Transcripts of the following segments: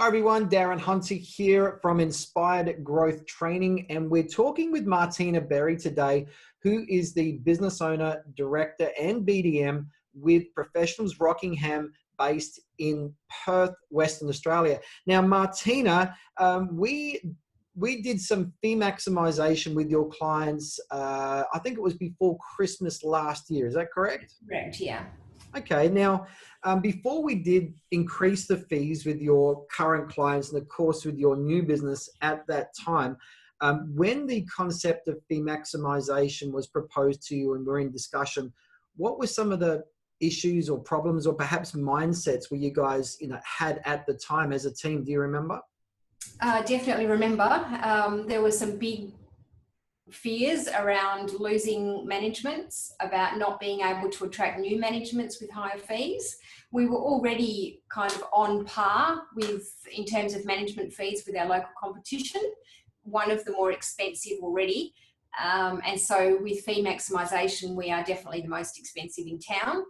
Hi everyone, Darren Hunter here from Inspired Growth Training, and we're talking with Martina Berry today, who is the business owner, director and BDM with Professionals Rockingham based in Perth, Western Australia. Now, Martina, we did some fee maximization with your clients, I think it was before Christmas last year, is that correct? Correct, yeah. Okay, now, before we did increase the fees with your current clients and of course with your new business at that time, when the concept of fee maximization was proposed to you and we're in discussion, what were some of the issues or problems or perhaps mindsets where you guys had at the time as a team? Do you remember? Definitely remember. There were some big fears around losing managements, about not being able to attract new managements with higher fees. We were already kind of on par with, in terms of management fees, with our local competition, one of the more expensive already. And so with fee maximisation, we are definitely the most expensive in town.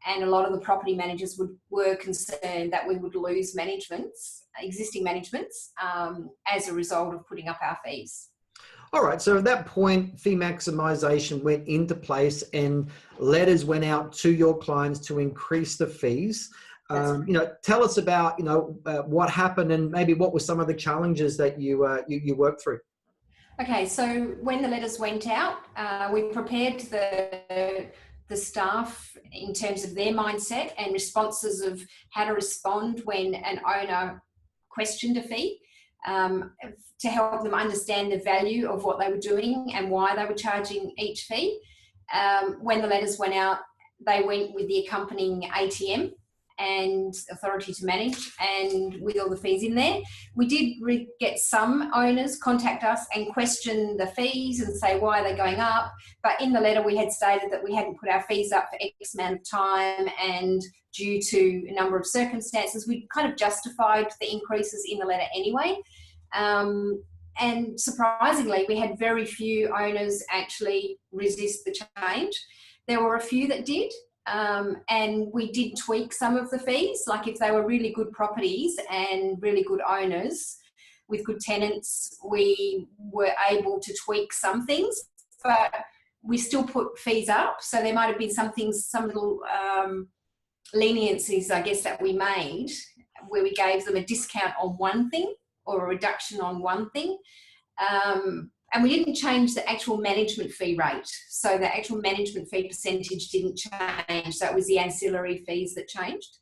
And a lot of the property managers were concerned that we would lose managements, existing managements, as a result of putting up our fees. All right, so at that point, fee maximisation went into place and letters went out to your clients to increase the fees. Tell us about, what happened and maybe what were some of the challenges that you worked through. Okay, so when the letters went out, we prepared the staff in terms of their mindset and responses of how to respond when an owner questioned a fee. To help them understand the value of what they were doing and why they were charging each fee. When the letters went out, they went with the accompanying ATM and authority to manage, and with all the fees in there. We did get some owners contact us and question the fees and say, why are they going up? But in the letter we had stated that we hadn't put our fees up for X amount of time, and due to a number of circumstances, we kind of justified the increases in the letter anyway. And surprisingly, we had very few owners actually resist the change. There were a few that did, and we did tweak some of the fees. Like if they were really good properties and really good owners with good tenants, we were able to tweak some things, but we still put fees up. So there might have been some things, some little leniencies, I guess, that we made where we gave them a discount on one thing or a reduction on one thing. And we didn't change the actual management fee rate. So the actual management fee percentage didn't change. So it was the ancillary fees that changed.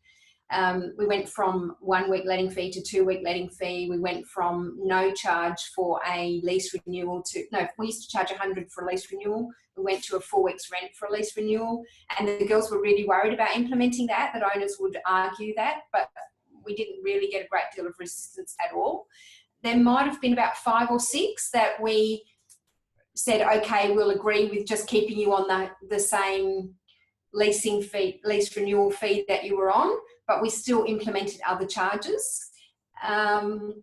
We went from 1 week letting fee to 2 week letting fee. We went from no charge for a lease renewal to, no, we used to charge 100 for a lease renewal. We went to a 4 weeks rent for a lease renewal. And the girls were really worried about implementing that owners would argue that, but we didn't really get a great deal of resistance at all. There might have been about 5 or 6 that we said, okay, we'll agree with just keeping you on the same leasing fee, lease renewal fee that you were on, but we still implemented other charges. And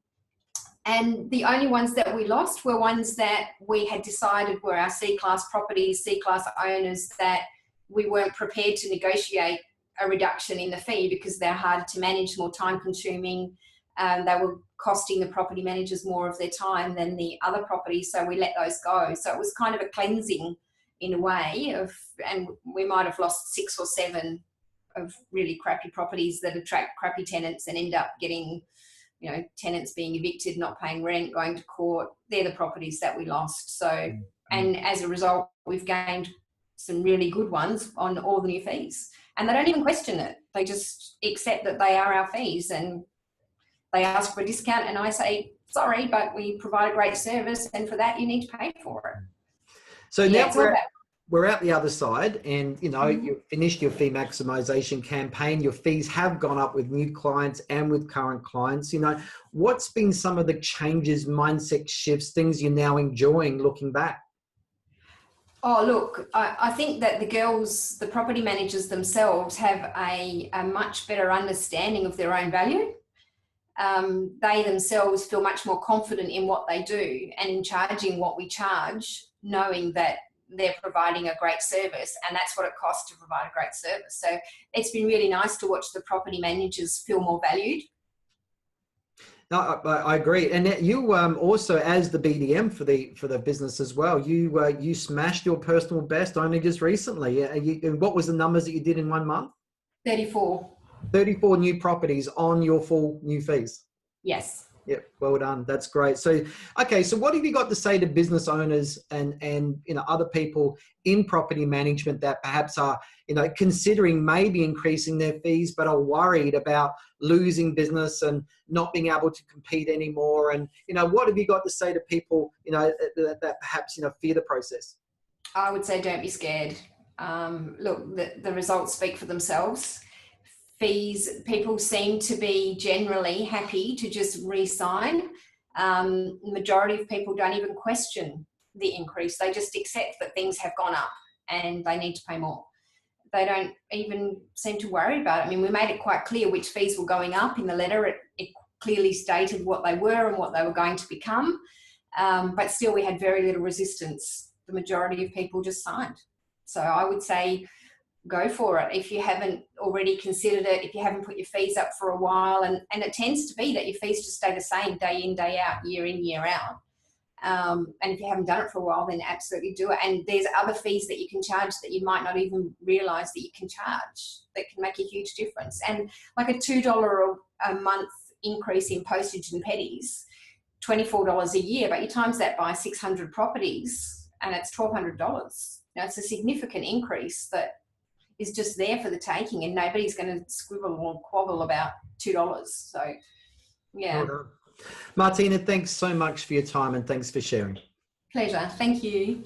the only ones that we lost were ones that we had decided were our C-class properties, C-class owners, that we weren't prepared to negotiate a reduction in the fee because they're harder to manage, more time consuming. They were costing the property managers more of their time than the other properties, so we let those go. So it was kind of a cleansing in a way of, and we might have lost 6 or 7 of really crappy properties that attract crappy tenants and end up getting, tenants being evicted, not paying rent, going to court. They're the properties that we lost. So, and as a result, we've gained some really good ones on all the new fees. And they don't even question it. They just accept that they are our fees, and they ask for a discount, and I say, sorry, but we provide a great service, and for that you need to pay for it. So now we're out the other side, and you finished your fee maximisation campaign. Your fees have gone up with new clients and with current clients. What's been some of the changes, mindset shifts, things you're now enjoying looking back? Oh, look, I think that the girls, the property managers themselves, have a much better understanding of their own value. They themselves feel much more confident in what they do and in charging what we charge, knowing that they're providing a great service, and that's what it costs to provide a great service. So it's been really nice to watch the property managers feel more valued. No, I agree. And that you also, as the BDM for the business as well, you smashed your personal best only just recently. And what was the numbers that you did in 1 month? 34. 34 new properties on your full new fees. Yes. Yep, well done. That's great. So, okay, so what have you got to say to business owners and other people in property management that perhaps are considering maybe increasing their fees, but are worried about losing business and not being able to compete anymore? And what have you got to say to people that perhaps fear the process? I would say don't be scared. Look, the results speak for themselves. Fees, people seem to be generally happy to just re-sign. Majority of people don't even question the increase. They just accept that things have gone up and they need to pay more. They don't even seem to worry about it. I mean, we made it quite clear which fees were going up in the letter. It clearly stated what they were and what they were going to become. But still, we had very little resistance. The majority of people just signed. So I would say, go for it if you haven't already considered it, if you haven't put your fees up for a while. And it tends to be that your fees just stay the same day in, day out, year in, year out. And if you haven't done it for a while, then absolutely do it. And there's other fees that you can charge that you might not even realise that you can charge that can make a huge difference. And like a $2 a month increase in postage and petties, $24 a year, but you times that by 600 properties and it's $1,200. It's a significant increase that is just there for the taking, and nobody's going to squibble or quabble about $2. So, yeah. Well, Martina, thanks so much for your time and thanks for sharing. Pleasure. Thank you.